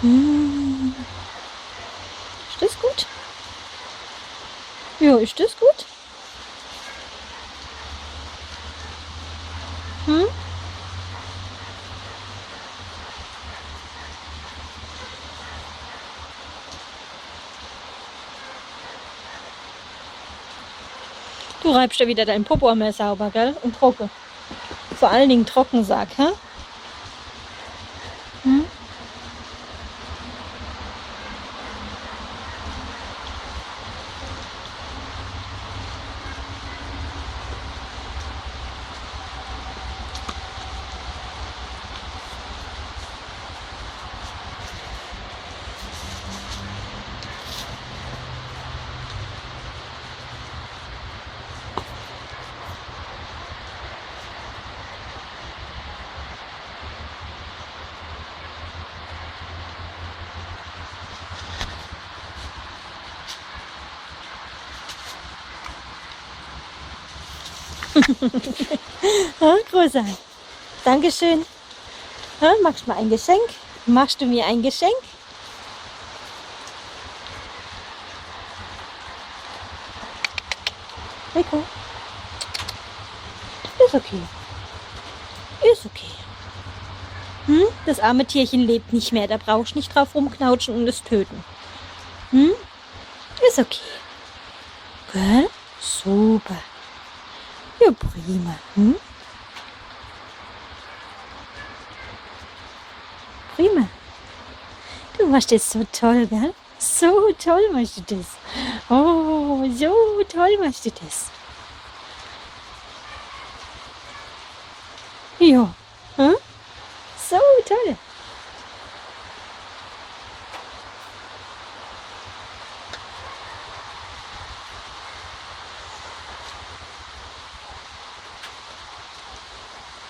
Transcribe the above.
Hm. Ist das gut? Ja, ist das gut? Hm? Du reibst ja wieder dein Popo mehr sauber, gell? Und trocken. Vor allen Dingen trocken, sag, hä? Hm? Ha, Großer. Dankeschön. Ha, machst du mir ein Geschenk? Machst du mir ein Geschenk? Rico. Ist okay. Ist okay. Hm? Das arme Tierchen lebt nicht mehr. Da brauchst du nicht drauf rumknautschen und es töten. Hm? Ist okay. Gell? Super. Ja, prima. Hm? Prima. Du machst das so toll, gell? So toll machst du das. Oh, so toll machst du das. Ja. Hm? So toll.